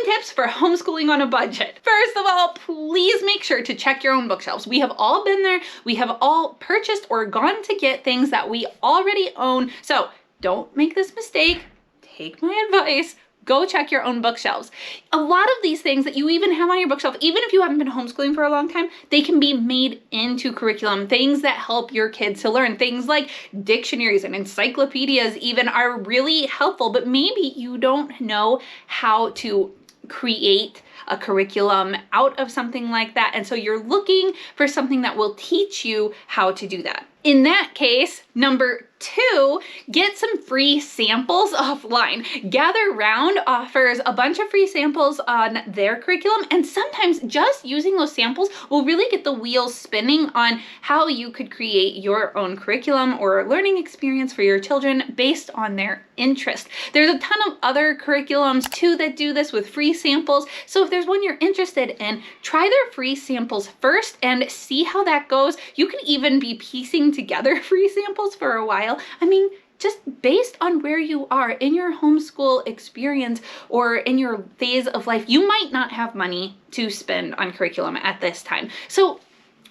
tips for homeschooling on a budget. First of all, please make sure to check your own bookshelves. We have all been there. We have all purchased or gone to get things that we already own. So don't make this mistake. Take my advice. Go check your own bookshelves. A lot of these things that you even have on your bookshelf, even if you haven't been homeschooling for a long time, they can be made into curriculum. Things that help your kids to learn. Things like dictionaries and encyclopedias even are really helpful, but maybe you don't know how to create a curriculum out of something like that. And so you're looking for something that will teach you how to do that. In that case, number 2, get some free samples offline. Gather Round offers a bunch of free samples on their curriculum, and sometimes just using those samples will really get the wheels spinning on how you could create your own curriculum or learning experience for your children based on their interest. There's a ton of other curriculums too that do this with free samples, so if there's one you're interested in, try their free samples first and see how that goes. You can even be piecing together free samples for a while. I mean, just based on where you are in your homeschool experience or in your phase of life, you might not have money to spend on curriculum at this time. So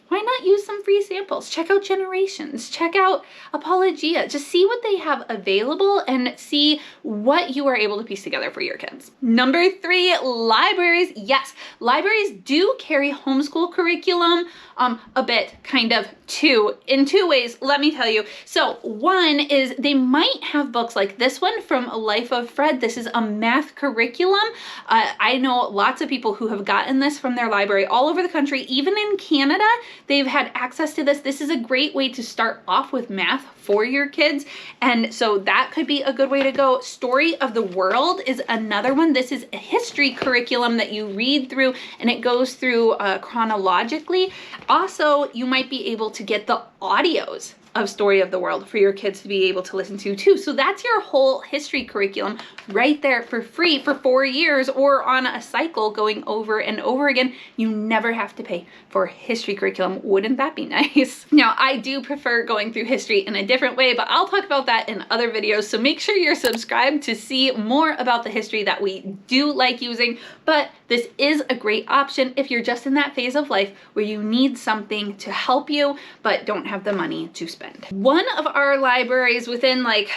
why not use some free samples? Check out Generations, check out Apologia, just see what they have available and see what you are able to piece together for your kids. Number 3, libraries. Yes, libraries do carry homeschool curriculum a bit, kind of, too, in 2 ways, let me tell you. So one is they might have books like this one from Life of Fred. This is a math curriculum. I know lots of people who have gotten this from their library all over the country, even in Canada. They've had access to this. This is a great way to start off with math for your kids. And so that could be a good way to go. Story of the World is another one. This is a history curriculum that you read through and it goes through chronologically. Also, you might be able to get the audios of Story of the World for your kids to be able to listen to too. So that's your whole history curriculum right there for free for 4 years or on a cycle going over and over again. You never have to pay for history curriculum. Wouldn't that be nice? Now, I do prefer going through history in a different way, but I'll talk about that in other videos. So make sure you're subscribed to see more about the history that we do like using. But this is a great option if you're just in that phase of life where you need something to help you, but don't have the money to spend. One of our libraries within like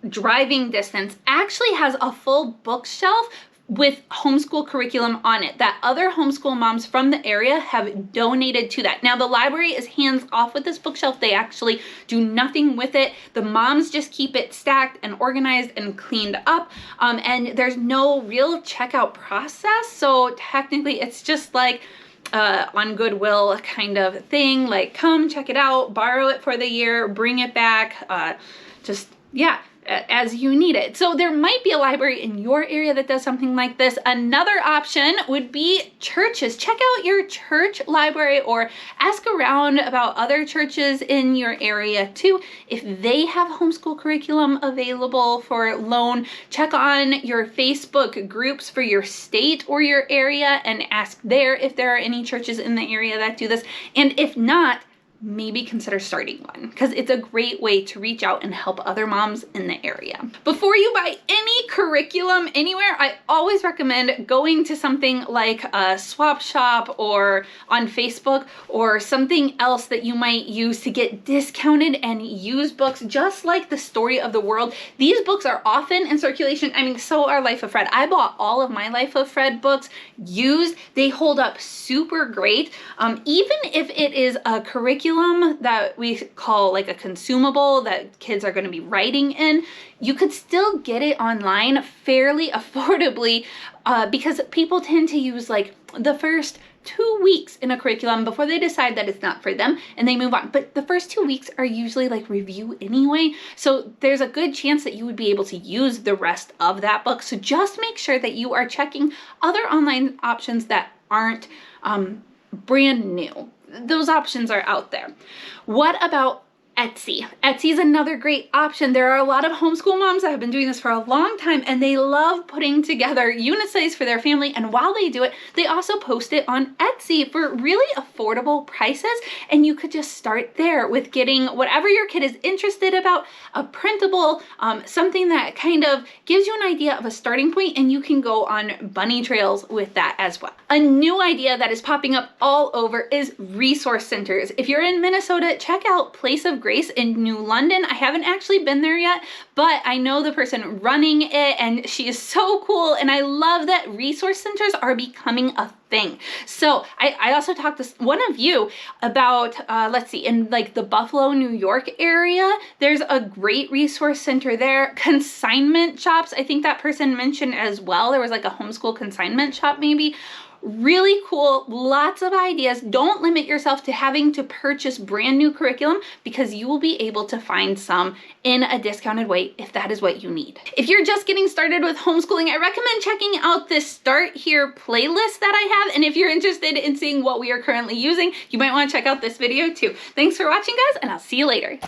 driving distance actually has a full bookshelf with homeschool curriculum on it that other homeschool moms from the area have donated to that. Now the library is hands off with this bookshelf. They actually do nothing with it. The moms just keep it stacked and organized and cleaned up. And there's no real checkout process. So technically it's just like on Goodwill kind of thing, like come check it out, borrow it for the year, bring it back, just, yeah, as you need it. So there might be a library in your area that does something like this. Another option would be churches. Check out your church library or ask around about other churches in your area too. If they have homeschool curriculum available for loan, check on your Facebook groups for your state or your area and ask there if there are any churches in the area that do this. And if not, maybe consider starting one because it's a great way to reach out and help other moms in the area. Before you buy any curriculum anywhere, I always recommend going to something like a swap shop or on Facebook or something else that you might use to get discounted and used books, just like the Story of the World. These books are often in circulation. I mean, so are Life of Fred. I bought all of my Life of Fred books used. They hold up super great. Even if it is a curriculum that we call like a consumable that kids are going to be writing in, you could still get it online fairly affordably because people tend to use like the first 2 weeks in a curriculum before they decide that it's not for them and they move on. But the first 2 weeks are usually like review anyway. So there's a good chance that you would be able to use the rest of that book. So just make sure that you are checking other online options that aren't brand new. Those options are out there. What about Etsy. Etsy is another great option. There are a lot of homeschool moms that have been doing this for a long time, and they love putting together unit size for their family. And while they do it, they also post it on Etsy for really affordable prices. And you could just start there with getting whatever your kid is interested about, a printable, something that kind of gives you an idea of a starting point, and you can go on bunny trails with that as well. A new idea that is popping up all over is resource centers. If you're in Minnesota, check out Place of Grace in New London. I haven't actually been there yet, but I know the person running it, and she is so cool. And I love that resource centers are becoming a thing. So I also talked to one of you about, let's see, in like the Buffalo, New York area, there's a great resource center there. Consignment shops, I think that person mentioned as well. There was like a homeschool consignment shop maybe. Really cool, lots of ideas. Don't limit yourself to having to purchase brand new curriculum, because you will be able to find some in a discounted way if that is what you need. If you're just getting started with homeschooling, I recommend checking out this Start Here playlist that I have. And if you're interested in seeing what we are currently using, you might want to check out this video too. Thanks for watching, guys, and I'll see you later.